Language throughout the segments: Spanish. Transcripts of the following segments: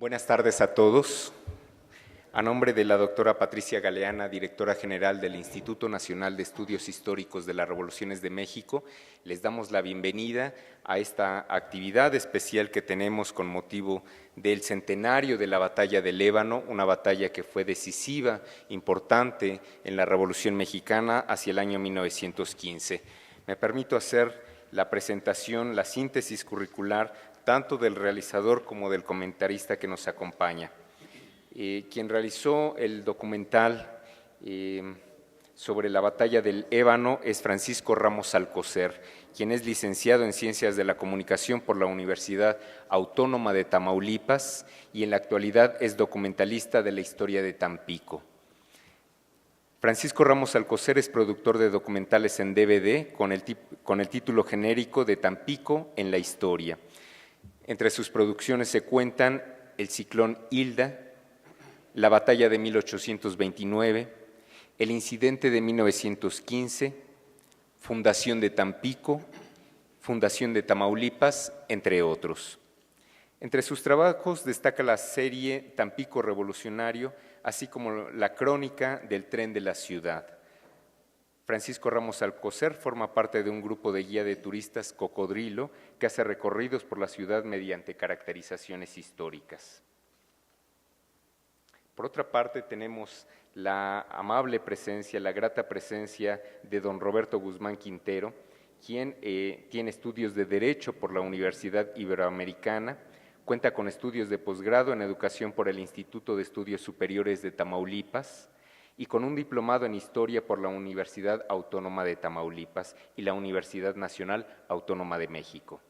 Buenas tardes a todos. A nombre de la doctora Patricia Galeana, directora general del Instituto Nacional de Estudios Históricos de las Revoluciones de México, les damos la bienvenida a esta actividad especial que tenemos con motivo del centenario de la Batalla del Ébano, una batalla que fue decisiva, importante en la Revolución Mexicana hacia el año 1915. Me permito hacer la presentación, la síntesis curricular, tanto del realizador como del comentarista que nos acompaña. Quien realizó el documental sobre la batalla del Ébano es Francisco Ramos Alcocer, quien es licenciado en Ciencias de la Comunicación por la Universidad Autónoma de Tamaulipas y en la actualidad es documentalista de la historia de Tampico. Francisco Ramos Alcocer es productor de documentales en DVD con el título genérico de Tampico en la historia. Entre sus producciones se cuentan El ciclón Hilda, La batalla de 1829, El incidente de 1915, Fundación de Tampico, Fundación de Tamaulipas, entre otros. Entre sus trabajos destaca la serie Tampico Revolucionario, así como la crónica del tren de la ciudad. Francisco Ramos Alcocer forma parte de un grupo de guía de turistas Cocodrilo que hace recorridos por la ciudad mediante caracterizaciones históricas. Por otra parte, tenemos la amable presencia, la grata presencia de don Roberto Guzmán Quintero, quien tiene estudios de Derecho por la Universidad Iberoamericana, cuenta con estudios de posgrado en Educación por el Instituto de Estudios Superiores de Tamaulipas y con un diplomado en Historia por la Universidad Autónoma de Tamaulipas y la Universidad Nacional Autónoma de México.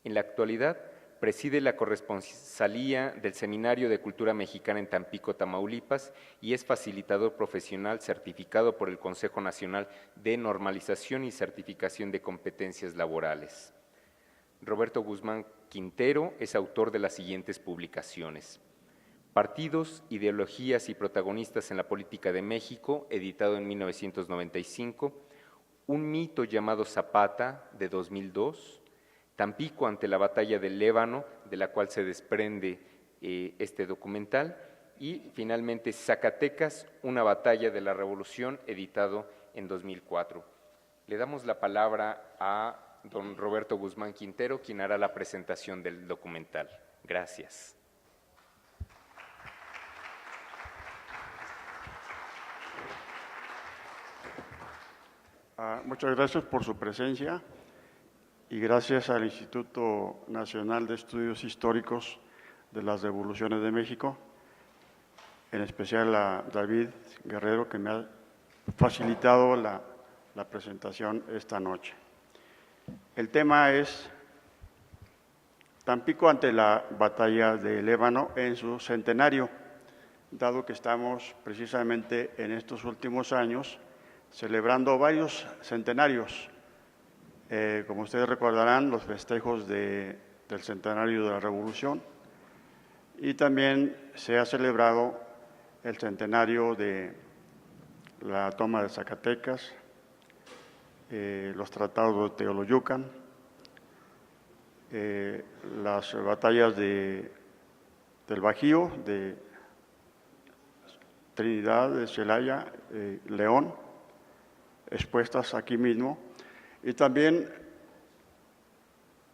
En la actualidad, preside la corresponsalía del Seminario de Cultura Mexicana en Tampico, Tamaulipas, y es facilitador profesional certificado por el Consejo Nacional de Normalización y Certificación de Competencias Laborales. Roberto Guzmán Quintero es autor de las siguientes publicaciones: Partidos, ideologías y protagonistas en la política de México, editado en 1995, Un mito llamado Zapata, de 2002, Tampico ante la batalla del Ébano, de la cual se desprende este documental, y finalmente Zacatecas, una batalla de la Revolución, editado en 2004. Le damos la palabra a don Roberto Guzmán Quintero, quien hará la presentación del documental. Gracias. Muchas gracias por su presencia y gracias al Instituto Nacional de Estudios Históricos de las Revoluciones de México, en especial a David Guerrero, que me ha facilitado la presentación esta noche. El tema es Tampico ante la batalla del Ébano en su centenario, dado que estamos precisamente en estos últimos años celebrando varios centenarios. Como ustedes recordarán, los festejos del centenario de la Revolución, y también se ha celebrado el centenario de la toma de Zacatecas, los tratados de Teoloyucan, las batallas del Bajío, de Trinidad, de Celaya, León, expuestas aquí mismo, y también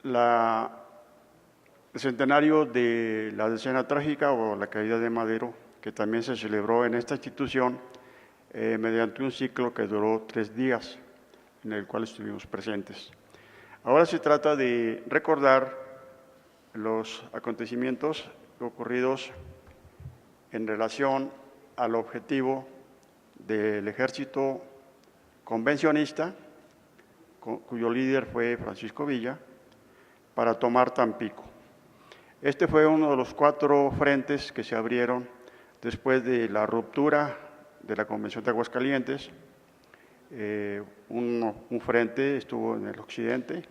el centenario de la decena trágica o la caída de Madero, que también se celebró en esta institución mediante un ciclo que duró 3 días, en el cual estuvimos presentes. Ahora se trata de recordar los acontecimientos ocurridos en relación al objetivo del ejército convencionista, cuyo líder fue Francisco Villa, para tomar Tampico. Este fue uno de los 4 frentes que se abrieron después de la ruptura de la Convención de Aguascalientes. Un frente estuvo en el occidente,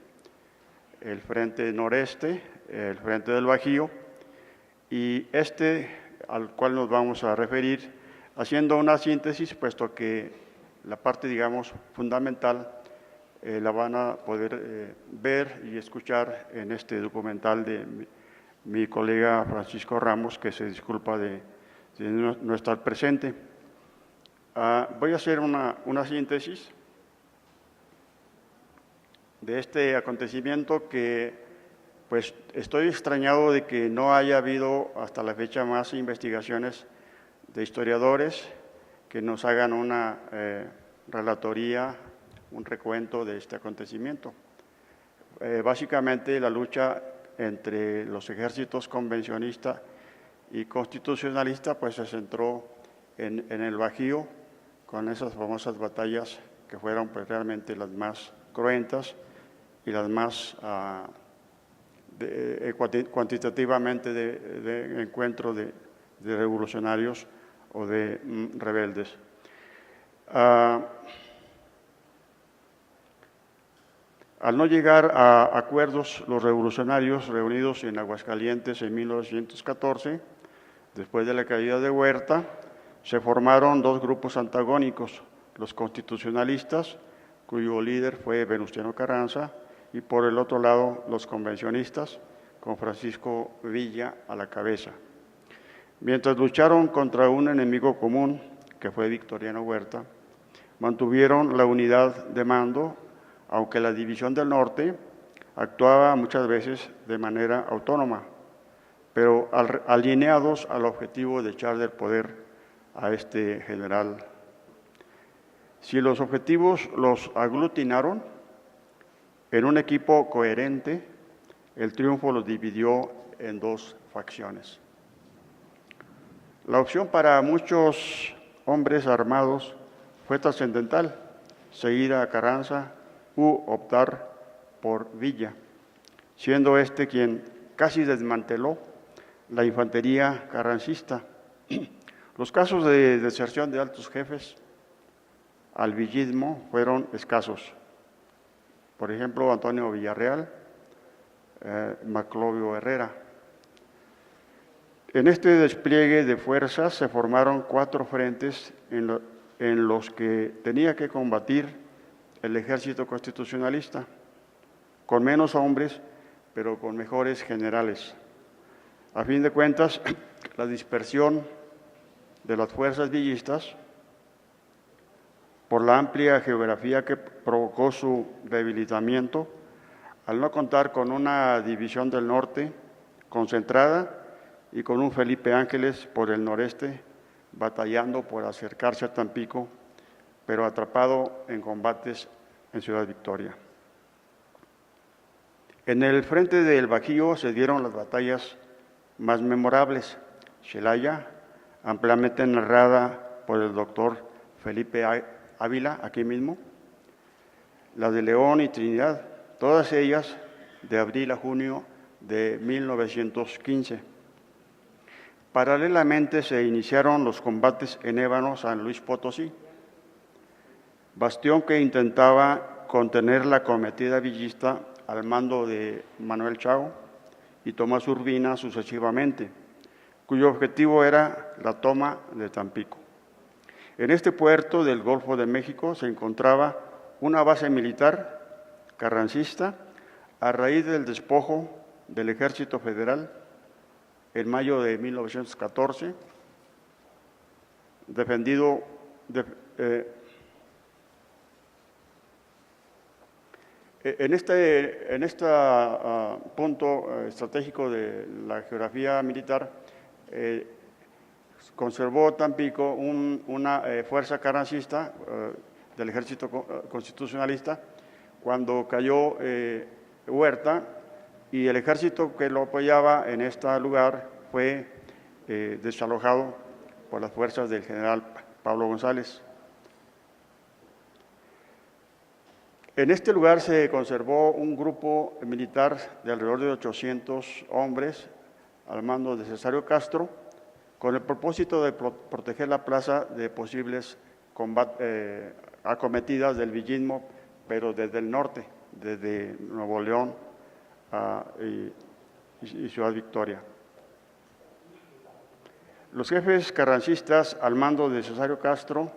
el frente noreste, el frente del Bajío, y al cual nos vamos a referir haciendo una síntesis, puesto que la parte, digamos, fundamental la van a poder ver y escuchar en este documental mi colega Francisco Ramos, que se disculpa de no estar presente. Voy a hacer una síntesis de este acontecimiento que, pues, estoy extrañado de que no haya habido hasta la fecha más investigaciones de historiadores que nos hagan una relatoría, un recuento de este acontecimiento. Básicamente la lucha entre los ejércitos convencionista y constitucionalista pues se centró en el Bajío, con esas famosas batallas que fueron pues realmente las más cruentas y las más cuantitativamente de encuentro de revolucionarios o de rebeldes. Al no llegar a acuerdos, los revolucionarios reunidos en Aguascalientes en 1914, después de la caída de Huerta, se formaron dos grupos antagónicos, los constitucionalistas, cuyo líder fue Venustiano Carranza, y por el otro lado los convencionistas, con Francisco Villa a la cabeza. Mientras lucharon contra un enemigo común, que fue Victoriano Huerta, mantuvieron la unidad de mando, aunque la División del Norte actuaba muchas veces de manera autónoma, pero alineados al objetivo de echar del poder a este general. Si los objetivos los aglutinaron en un equipo coherente, el triunfo los dividió en dos facciones. La opción para muchos hombres armados fue trascendental: seguir a Carranza u optar por Villa, siendo este quien casi desmanteló la infantería carrancista. Los casos de deserción de altos jefes al villismo fueron escasos. Por ejemplo, Antonio Villarreal, Maclovio Herrera. En este despliegue de fuerzas se formaron 4 frentes en los que tenía que combatir el ejército constitucionalista, con menos hombres, pero con mejores generales. A fin de cuentas, la dispersión de las fuerzas villistas, por la amplia geografía que provocó su debilitamiento, al no contar con una división del norte concentrada y con un Felipe Ángeles por el noreste, batallando por acercarse a Tampico, pero atrapado en combates en Ciudad Victoria. En el frente del Bajío se dieron las batallas más memorables: Celaya, ampliamente narrada por el doctor Felipe Ávila, aquí mismo; la de León y Trinidad, todas ellas de abril a junio de 1915. Paralelamente se iniciaron los combates en Ébano, San Luis Potosí, bastión que intentaba contener la acometida villista al mando de Manuel Chao y Tomás Urbina sucesivamente, cuyo objetivo era la toma de Tampico. En este puerto del Golfo de México se encontraba una base militar carrancista a raíz del despojo del Ejército Federal en mayo de 1914, en este punto estratégico de la geografía militar, conservó Tampico una fuerza carrancista del ejército constitucionalista cuando cayó Huerta, y el ejército que lo apoyaba en este lugar fue desalojado por las fuerzas del general Pablo González. En este lugar se conservó un grupo militar de alrededor de 800 hombres al mando de Cesario Castro, con el propósito de proteger la plaza de posibles acometidas del villismo, pero desde el norte, desde Nuevo León y Ciudad Victoria. Los jefes carrancistas al mando de Cesario Castro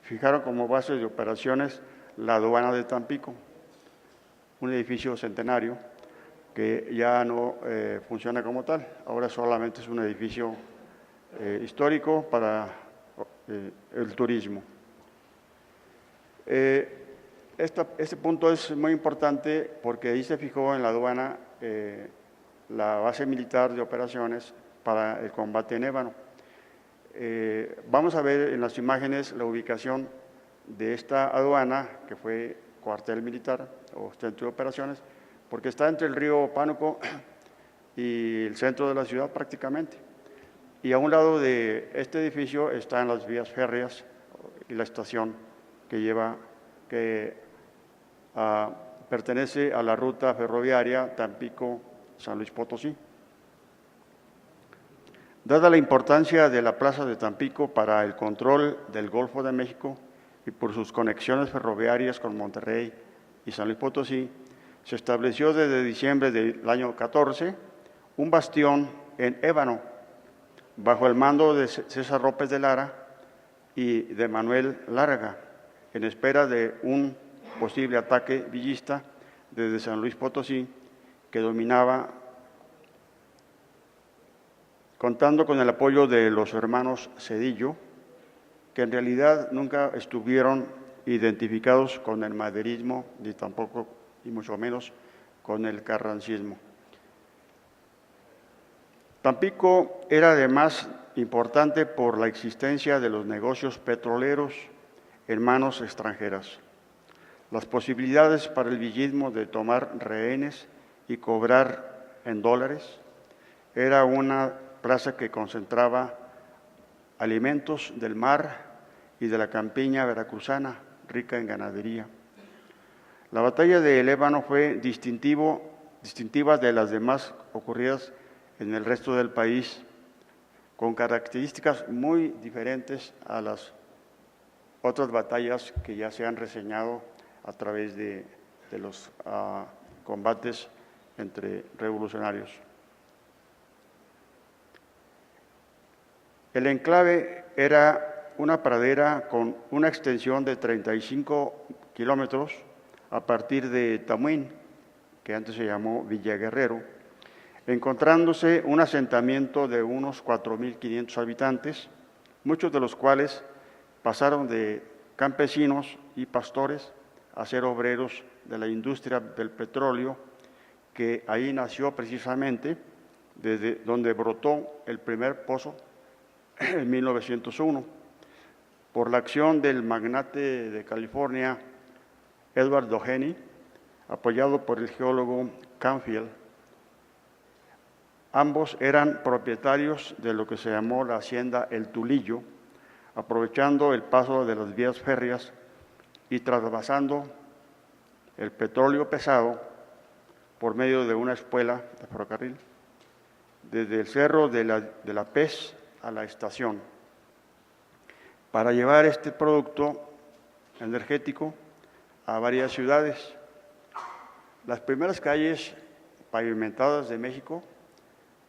fijaron como base de operaciones la aduana de Tampico, un edificio centenario, que ya no funciona como tal. Ahora solamente es un edificio histórico para el turismo. Este punto es muy importante porque ahí se fijó en la aduana la base militar de operaciones para el combate en ébano. Vamos a ver en las imágenes la ubicación de esta aduana, que fue cuartel militar o centro de operaciones, porque está entre el río Pánuco y el centro de la ciudad prácticamente. Y a un lado de este edificio están las vías férreas y la estación que pertenece a la ruta ferroviaria Tampico-San Luis Potosí. Dada la importancia de la plaza de Tampico para el control del Golfo de México y por sus conexiones ferroviarias con Monterrey y San Luis Potosí, se estableció desde diciembre del año 14 un bastión en ébano, bajo el mando de César López de Lara y de Manuel Larga, en espera de un posible ataque villista desde San Luis Potosí, que dominaba, contando con el apoyo de los hermanos Cedillo, que en realidad nunca estuvieron identificados con el maderismo, ni tampoco, y mucho menos, con el carrancismo. Tampico era además importante por la existencia de los negocios petroleros en manos extranjeras. Las posibilidades para el villismo de tomar rehenes y cobrar en dólares era una plaza que concentraba alimentos del mar y de la campiña veracruzana, rica en ganadería. La batalla de El Ébano fue distintiva de las demás ocurridas en el resto del país, con características muy diferentes a las otras batallas que ya se han reseñado a través de los combates entre revolucionarios. El enclave era una pradera con una extensión de 35 kilómetros a partir de Tamuín, que antes se llamó Villa Guerrero, encontrándose un asentamiento de unos 4.500 habitantes, muchos de los cuales pasaron de campesinos y pastores a ser obreros de la industria del petróleo, que ahí nació precisamente, desde donde brotó el primer pozo en 1901, por la acción del magnate de California, Edward Doheny, apoyado por el geólogo Canfield. Ambos eran propietarios de lo que se llamó la hacienda El Tulillo, aprovechando el paso de las vías férreas y trasvasando el petróleo pesado por medio de una espuela de ferrocarril, desde el cerro de la Pez a la estación, para llevar este producto energético a varias ciudades. Las primeras calles pavimentadas de México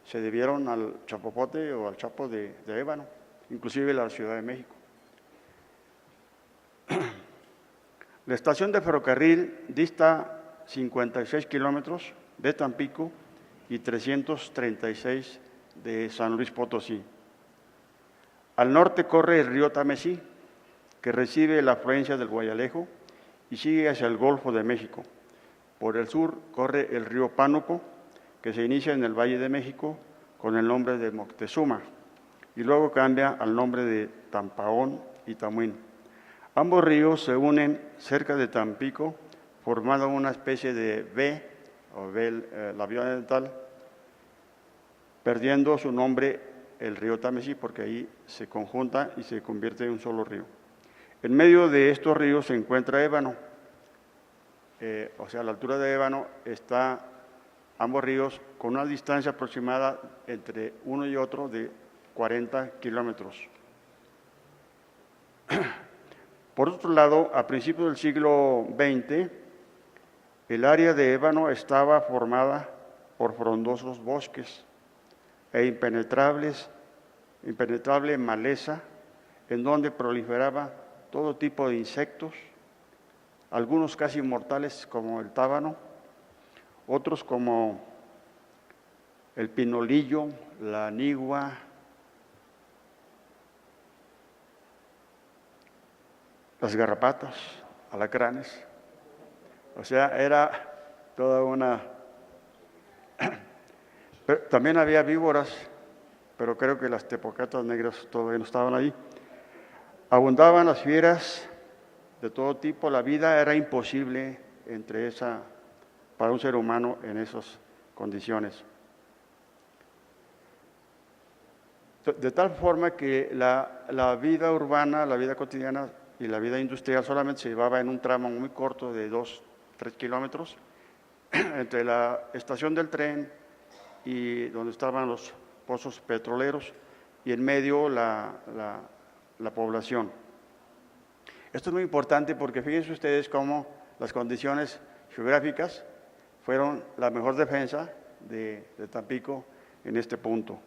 se debieron al chapopote o al chapo de ébano, inclusive la Ciudad de México. La estación de ferrocarril dista 56 kilómetros de Tampico y 336 de San Luis Potosí. Al norte corre el río Tamesí, que recibe la afluencia del Guayalejo y sigue hacia el Golfo de México. Por el sur corre el río Pánuco, que se inicia en el Valle de México con el nombre de Moctezuma y luego cambia al nombre de Tampaón y Tamuín. Ambos ríos se unen cerca de Tampico, formando una especie de V, o la vía dental, perdiendo su nombre el río Tamesí, porque ahí se conjunta y se convierte en un solo río. En medio de estos ríos se encuentra Ébano, o sea, a la altura de Ébano está ambos ríos con una distancia aproximada entre uno y otro de 40 kilómetros. Por otro lado, a principios del siglo XX, el área de Ébano estaba formada por frondosos bosques e impenetrable maleza, en donde proliferaba todo tipo de insectos, algunos casi mortales como el tábano, otros como el pinolillo, la nigua, las garrapatas, alacranes. O sea, era toda una... Pero también había víboras, pero creo que las tepocatas negras todavía no estaban ahí. Abundaban las fieras de todo tipo, la vida era imposible para un ser humano en esas condiciones. De tal forma que la vida urbana, la vida cotidiana y la vida industrial solamente se llevaba en un tramo muy corto de 2-3 kilómetros entre la estación del tren y donde estaban los pozos petroleros y en medio la población. Esto es muy importante porque fíjense ustedes cómo las condiciones geográficas fueron la mejor defensa de Tampico en este punto.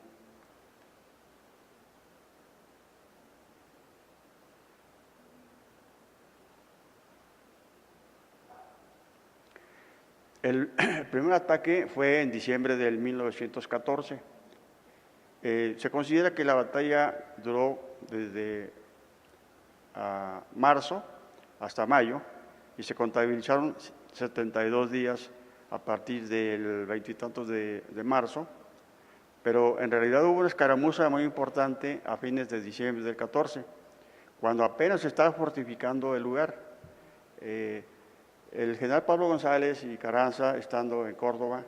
El primer ataque fue en diciembre del 1914. Se considera que la batalla duró desde marzo hasta mayo y se contabilizaron 72 días a partir del 20 y tantos de marzo, pero en realidad hubo una escaramuza muy importante a fines de diciembre del 14, cuando apenas se estaba fortificando el lugar. El general Pablo González y Carranza, estando en Córdoba,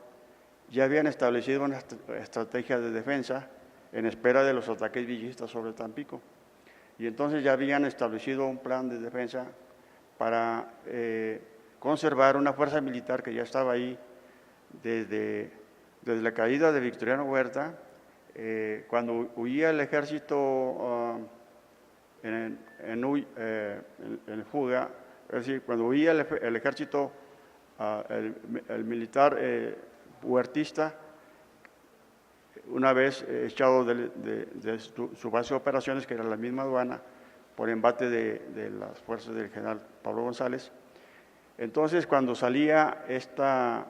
ya habían establecido una estrategia de defensa en espera de los ataques villistas sobre Tampico. Y entonces ya habían establecido un plan de defensa para conservar una fuerza militar que ya estaba ahí desde la caída de Victoriano Huerta, cuando huía el ejército en fuga, es decir, cuando huía el ejército, el militar huertista, una vez echado de su base de operaciones, que era la misma aduana, por embate de las fuerzas del general Pablo González. Entonces, cuando salía esta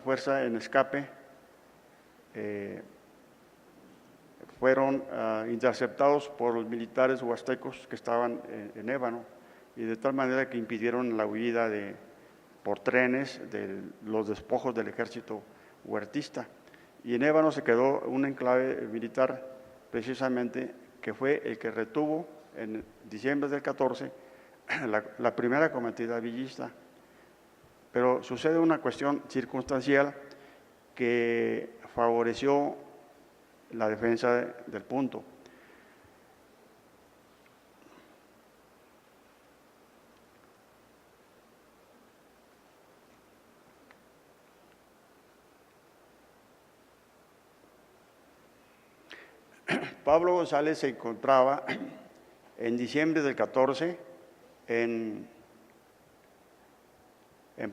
fuerza en escape, fueron interceptados por los militares huastecos que estaban en Ébano, y de tal manera que impidieron la huida por trenes de los despojos del ejército huertista. Y en Ébano se quedó un enclave militar, precisamente, que fue el que retuvo en diciembre del 14 la primera cometida villista. Pero sucede una cuestión circunstancial que favoreció la defensa del punto. Pablo González se encontraba en diciembre del 14 en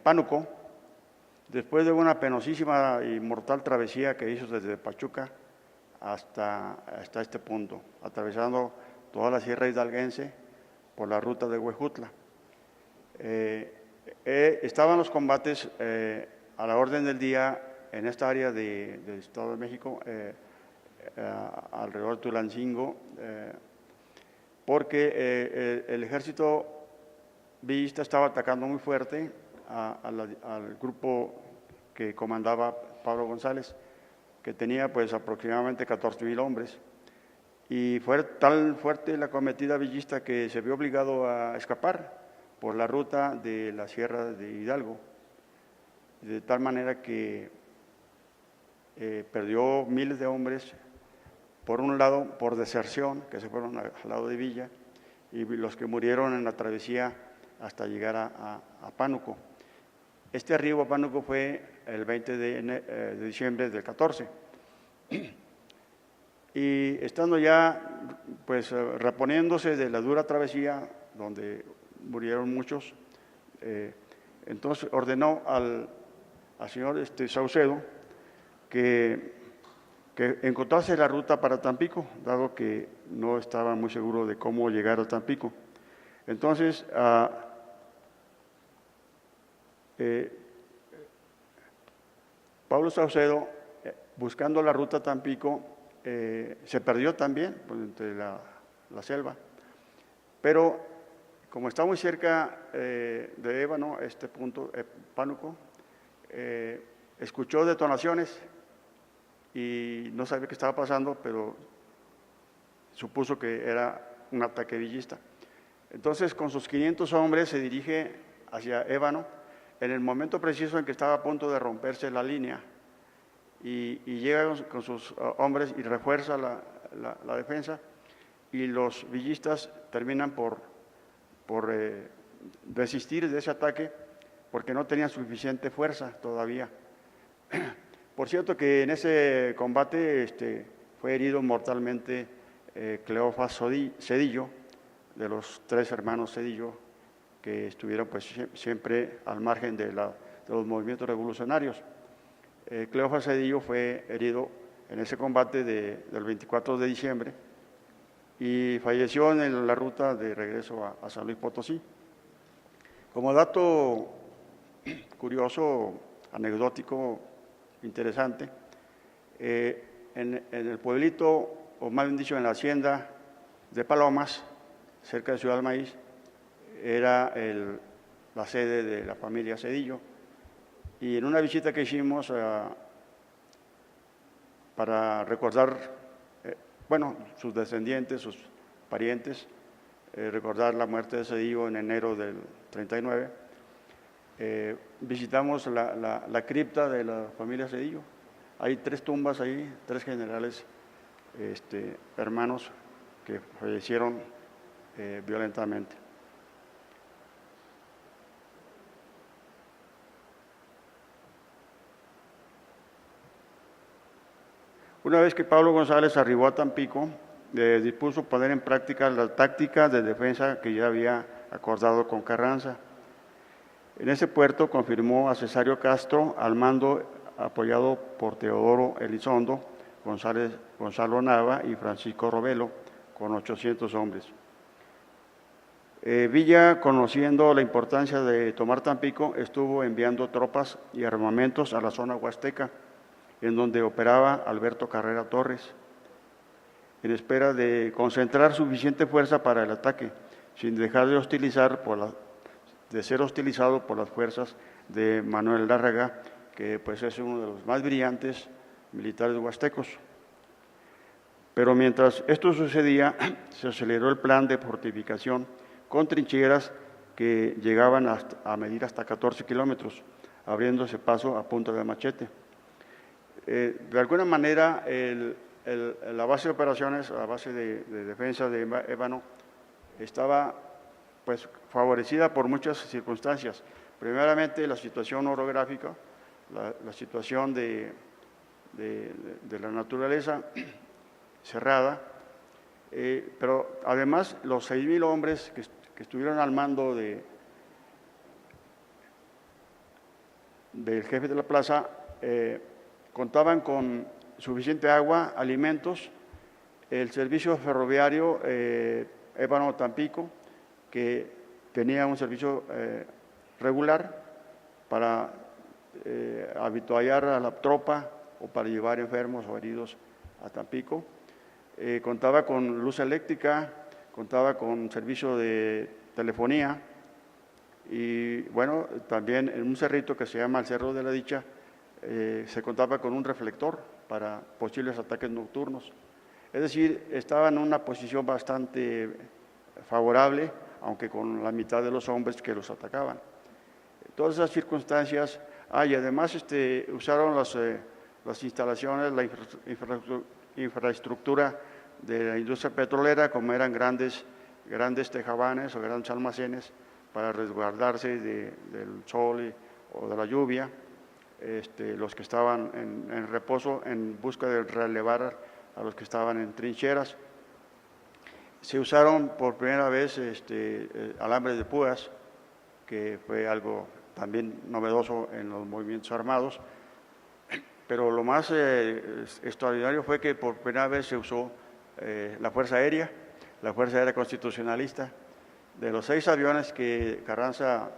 Pánuco, después de una penosísima y mortal travesía que hizo desde Pachuca hasta este punto, atravesando toda la Sierra Hidalguense por la ruta de Huejutla. Estaban los combates a la orden del día en esta área del Estado de México, alrededor de Tulancingo, porque el ejército villista estaba atacando muy fuerte al grupo que comandaba Pablo González, que tenía pues aproximadamente 14,000 hombres, y fue tan fuerte la cometida villista que se vio obligado a escapar por la ruta de la Sierra de Hidalgo, de tal manera que perdió miles de hombres, por un lado por deserción, que se fueron al lado de Villa, y los que murieron en la travesía hasta llegar a Pánuco. Este arribo a Pánuco fue el 20 de diciembre del 14. Y estando ya pues reponiéndose de la dura travesía, donde murieron muchos, entonces ordenó al señor Saucedo que encontrase la ruta para Tampico, dado que no estaba muy seguro de cómo llegar a Tampico. Entonces, Pablo Saucedo buscando la ruta Tampico, se perdió también pues, entre la selva. Pero como está muy cerca de Ébano, este punto, Pánuco, escuchó detonaciones y no sabía qué estaba pasando, pero supuso que era un ataque villista. Entonces, con sus 500 hombres se dirige hacia Ébano en el momento preciso en que estaba a punto de romperse la línea y llega con sus hombres y refuerza la defensa, y los villistas terminan por desistir de ese ataque porque no tenían suficiente fuerza todavía. Por cierto que en ese combate fue herido mortalmente Cleofás Zedillo, de los 3 hermanos Zedillo, que estuvieron pues, siempre al margen de los movimientos revolucionarios. Cleofás Zedillo fue herido en ese combate del 24 de diciembre y falleció en la ruta de regreso a San Luis Potosí. Como dato curioso, anecdótico, interesante, en el pueblito, o más bien dicho, en la hacienda de Palomas, cerca de Ciudad del Maíz, era la sede de la familia Zedillo. Y en una visita que hicimos para recordar, bueno, sus descendientes, sus parientes, recordar la muerte de Zedillo en enero del 39, visitamos la cripta de la familia Zedillo. Hay 3 tumbas ahí, 3 generales hermanos que fallecieron violentamente. Una vez que Pablo González arribó a Tampico, dispuso poner en práctica la táctica de defensa que ya había acordado con Carranza. En ese puerto confirmó a Cesario Castro al mando, apoyado por Teodoro Elizondo, Gonzalo Nava y Francisco Robelo, con 800 hombres. Villa, conociendo la importancia de tomar Tampico, estuvo enviando tropas y armamentos a la zona huasteca, en donde operaba Alberto Carrera Torres, en espera de concentrar suficiente fuerza para el ataque, sin dejar de ser hostilizado por las fuerzas de Manuel Lárraga, que pues es uno de los más brillantes militares huastecos. Pero mientras esto sucedía, se aceleró el plan de fortificación con trincheras que llegaban a medir hasta 14 kilómetros, abriéndose paso a punta de machete. De alguna manera, la base de operaciones, la base de defensa de Ébano, estaba pues, favorecida por muchas circunstancias. Primeramente, la situación orográfica, la situación de la naturaleza cerrada, pero además los 6,000 hombres que estuvieron al mando del jefe de la plaza contaban con suficiente agua, alimentos, el servicio ferroviario Ébano-Tampico, que tenía un servicio regular para habituallar a la tropa o para llevar enfermos o heridos a Tampico. Contaba con luz eléctrica, contaba con servicio de telefonía y, bueno, también en un cerrito que se llama el Cerro de la Dicha, se contaba con un reflector para posibles ataques nocturnos. Es decir, estaba en una posición bastante favorable, aunque con la mitad de los hombres que los atacaban. Todas esas circunstancias, y además usaron las instalaciones, la infraestructura de la industria petrolera, como eran grandes tejabanes o grandes almacenes para resguardarse del sol o de la lluvia. Los que estaban en reposo en busca de relevar a los que estaban en trincheras. Se usaron por primera vez alambres de púas, que fue algo también novedoso en los movimientos armados, pero lo más extraordinario fue que por primera vez se usó la Fuerza Aérea Constitucionalista. De los 6 aviones que Carranza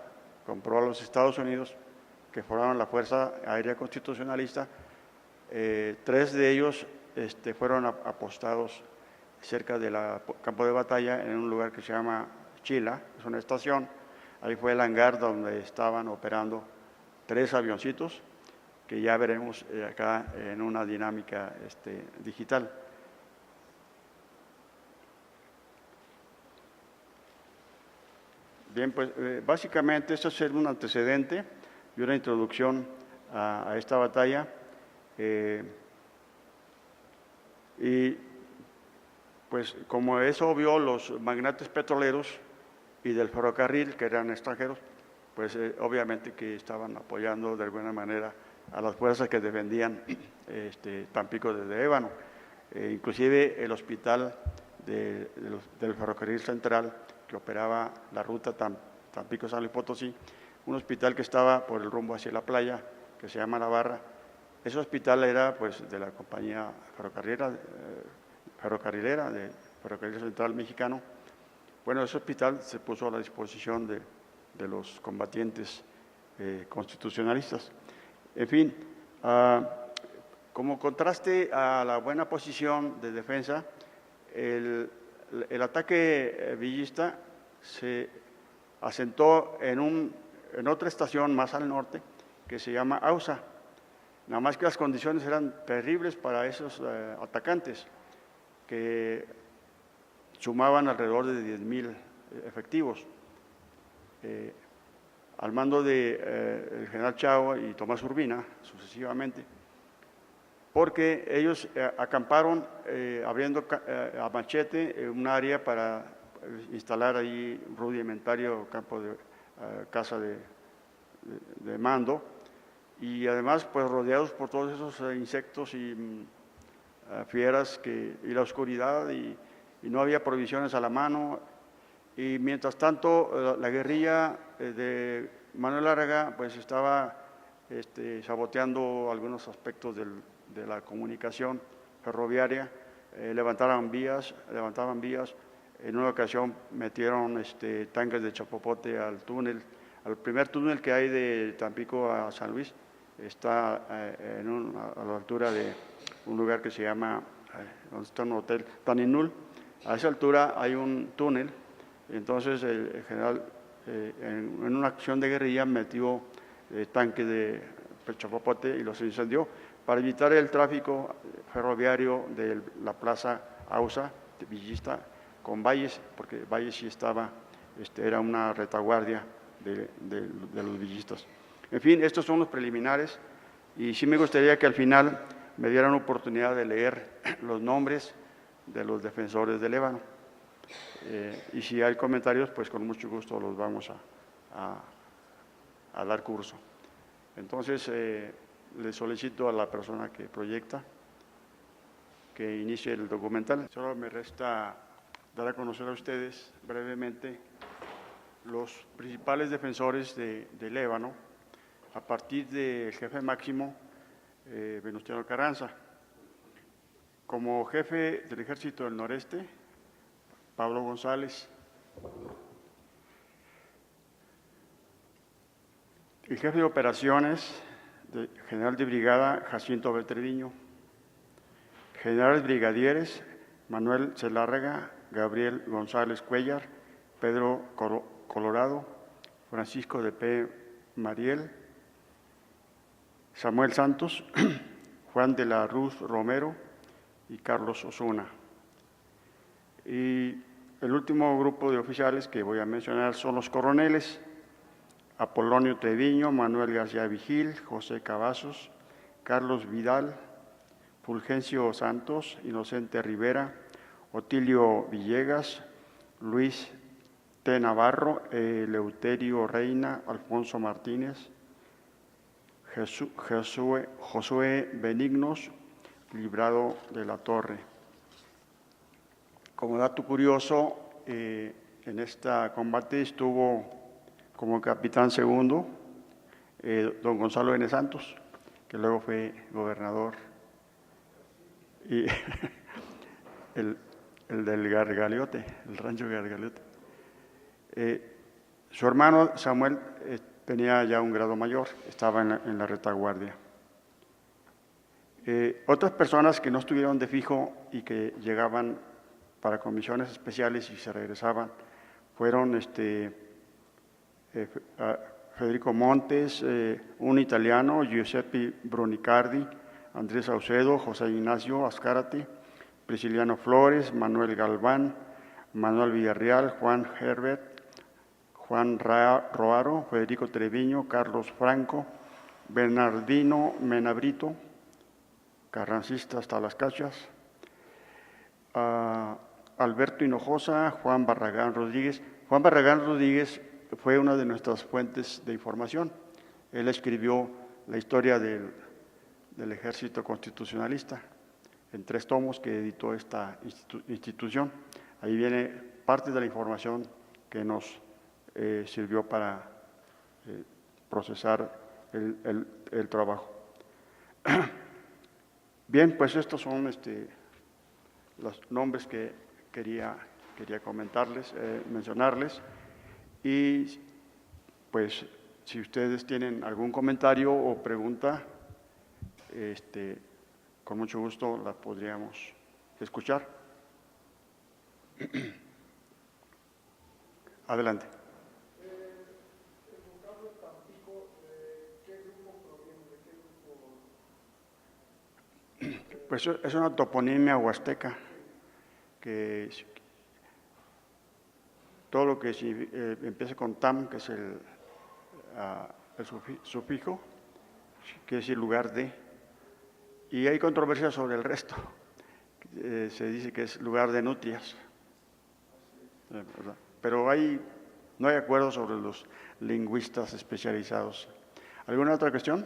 compró a los Estados Unidos, que formaron la Fuerza Aérea Constitucionalista, 3 de ellos fueron apostados cerca del campo de batalla en un lugar que se llama Chila, es una estación. Ahí fue el hangar donde estaban operando 3 avioncitos, que ya veremos acá en una dinámica digital. Bien, pues básicamente esto es un antecedente y una introducción a esta batalla. Y pues como es obvio, los magnates petroleros y del ferrocarril, que eran extranjeros, pues obviamente que estaban apoyando de alguna manera a las fuerzas que defendían Tampico desde Ébano. Inclusive el hospital del ferrocarril central, que operaba la ruta Tampico-San Luis Potosí, un hospital que estaba por el rumbo hacia la playa, que se llama La Barra. Ese hospital era pues de la compañía ferrocarrilera de Ferrocarril Central Mexicano. Bueno, ese hospital se puso a la disposición de los combatientes constitucionalistas. En fin, como contraste a la buena posición de defensa, el ataque villista se asentó en otra estación más al norte que se llama Ausa. Nada más que las condiciones eran terribles para esos atacantes, que sumaban alrededor de 10,000 efectivos. Al mando del general Chao y Tomás Urbina, sucesivamente, porque ellos acamparon abriendo a machete un área para instalar ahí un rudimentario campo de casa de mando, y además pues rodeados por todos esos insectos y fieras y la oscuridad, y no había provisiones a la mano. Y mientras tanto la guerrilla de Manuel Lárraga pues estaba saboteando algunos aspectos de la comunicación ferroviaria. Levantaban vías. En una ocasión metieron tanques de chapopote al primer túnel que hay de Tampico a San Luis. Está a la altura de un lugar que se llama, donde está un hotel, Taninul. A esa altura hay un túnel. Entonces el general, en una acción de guerrilla, metió tanques de chapopote y los incendió para evitar el tráfico ferroviario de la plaza Ausa, de villista, con Valles, porque Valles sí estaba, era una retaguardia de los villistas. En fin, estos son los preliminares, y sí me gustaría que al final me dieran oportunidad de leer los nombres de los defensores del Ébano. Y si hay comentarios, pues con mucho gusto los vamos a dar curso. Entonces, le solicito a la persona que proyecta que inicie el documental. Solo me resta dar a conocer a ustedes brevemente los principales defensores del Ébano, a partir del jefe máximo Venustiano Carranza. Como jefe del Ejército del Noreste, Pablo González. El jefe de operaciones, general de brigada, Jacinto Beltreviño. Generales brigadieres, Manuel Zelárraga, Gabriel González Cuellar, Pedro Colorado, Francisco de P. Mariel, Samuel Santos, Juan de la Ruz Romero y Carlos Osuna. Y el último grupo de oficiales que voy a mencionar son los coroneles: Apolonio Treviño, Manuel García Vigil, José Cavazos, Carlos Vidal, Fulgencio Santos, Inocente Rivera, Otilio Villegas, Luis T. Navarro, Eleuterio Reina, Alfonso Martínez, Josué Benignos, Librado de la Torre. Como dato curioso, en este combate estuvo como capitán segundo don Gonzalo N. Santos, que luego fue gobernador, y el del Gargaliote, el rancho Gargaliote. Su hermano Samuel tenía ya un grado mayor, estaba en la retaguardia. Otras personas que no estuvieron de fijo y que llegaban para comisiones especiales y se regresaban fueron Federico Montes, un italiano, Giuseppe Brunicardi, Andrés Saucedo, José Ignacio Azcárate, Prisciliano Flores, Manuel Galván, Manuel Villarreal, Juan Herbert, Juan Roaro, Federico Treviño, Carlos Franco, Bernardino Menabrito, carrancista hasta las cachas, Alberto Hinojosa, Juan Barragán Rodríguez. Juan Barragán Rodríguez fue una de nuestras fuentes de información. Él escribió la historia del Ejército Constitucionalista en 3 tomos que editó esta institución. Ahí viene parte de la información que nos sirvió para procesar el trabajo. Bien, pues estos son los nombres que quería comentarles, mencionarles, y pues si ustedes tienen algún comentario o pregunta, con mucho gusto la podríamos escuchar. Adelante. Pues es una toponimia huasteca, que todo lo que empieza con tam, que es el sufijo, que es el lugar de, y hay controversia sobre el resto. Se dice que es lugar de nutrias, ¿verdad? Pero no hay acuerdo sobre los lingüistas especializados. ¿Alguna otra cuestión?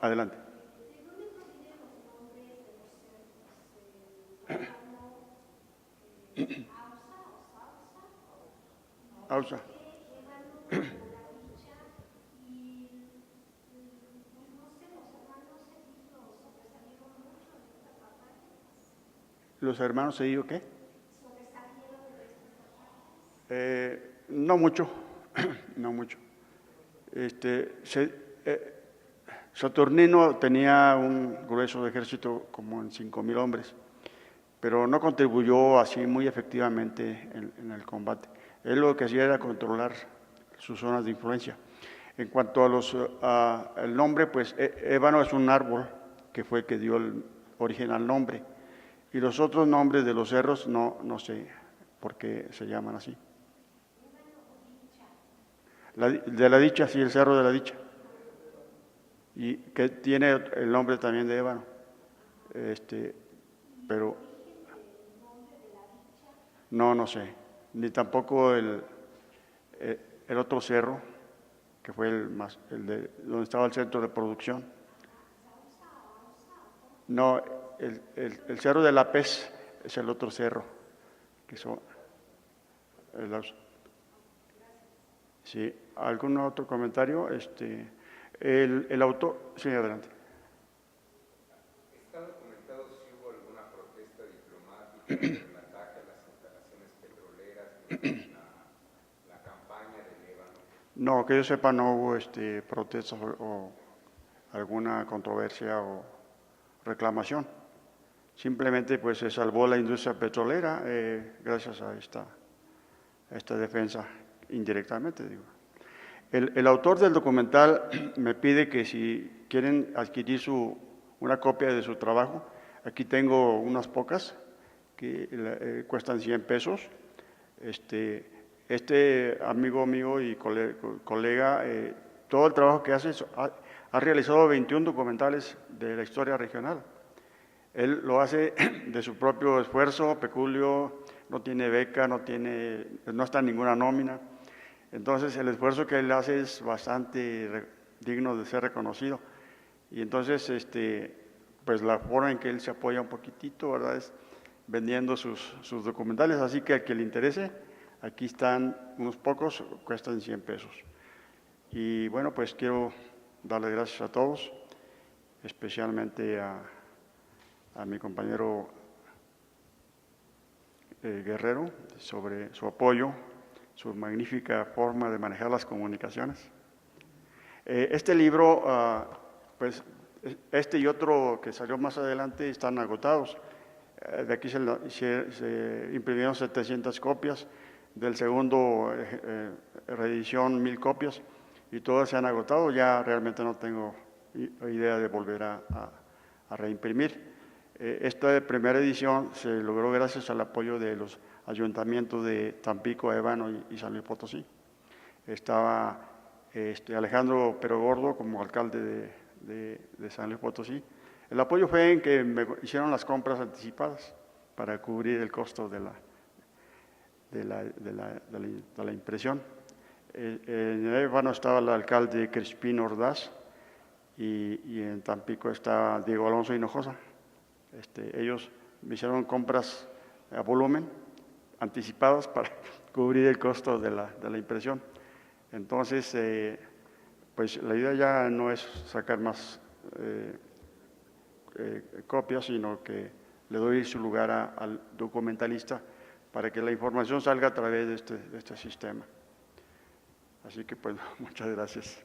Adelante. Ausa. ¿Los hermanos Cedillo qué? No mucho, no mucho. Saturnino tenía un grueso de ejército como en 5,000 hombres, pero no contribuyó así muy efectivamente en el combate. Él lo que hacía era controlar sus zonas de influencia. En cuanto a el nombre, pues ébano es un árbol que fue el que dio el origen al nombre. Y los otros nombres de los cerros no sé por qué se llaman así. De la Dicha, sí, el Cerro de la Dicha. Y que tiene el nombre también de ébano. Pero no sé. Ni tampoco el otro cerro, que fue donde estaba el centro de producción. No, el Cerro de la Pez es el otro cerro. Sí, ¿algún otro comentario? El autor, sí, adelante. ¿Está documentado si hubo alguna protesta diplomática por el ataque a las instalaciones petroleras, la campaña del ébano? No, que yo sepa, no hubo protestas o alguna controversia o reclamación. Simplemente pues se salvó la industria petrolera gracias a esta defensa, indirectamente digo. El autor del documental me pide que si quieren adquirir una copia de su trabajo, aquí tengo unas pocas que cuestan 100 pesos. Amigo mío y colega, todo el trabajo que hace, ha realizado 21 documentales de la historia regional. Él lo hace de su propio esfuerzo, peculio, no tiene beca, no está en ninguna nómina. Entonces el esfuerzo que él hace es bastante digno de ser reconocido. Y entonces, pues la forma en que él se apoya un poquitito, ¿verdad?, es vendiendo sus documentales. Así que al que le interese, aquí están unos pocos, cuestan 100 pesos. Y bueno, pues quiero darle gracias a todos, especialmente a mi compañero Guerrero, sobre su apoyo, su magnífica forma de manejar las comunicaciones. Este libro, pues, Este y otro que salió más adelante están agotados. De aquí se imprimieron 700 copias, del segundo reedición 1000 copias, y todas se han agotado. Ya realmente no tengo idea de volver a reimprimir. Esta primera edición se logró gracias al apoyo de los ayuntamientos de Tampico, Ébano y San Luis Potosí. Estaba Alejandro Perogordo como alcalde de San Luis Potosí. El apoyo fue en que me hicieron las compras anticipadas para cubrir el costo de la impresión. En Ébano estaba el alcalde Crispín Ordaz y en Tampico estaba Diego Alonso Hinojosa. Ellos me hicieron compras a volumen, anticipadas para cubrir el costo de la impresión. Entonces, pues la idea ya no es sacar más copias, sino que le doy su lugar al documentalista para que la información salga a través de este sistema. Así que, pues, muchas gracias.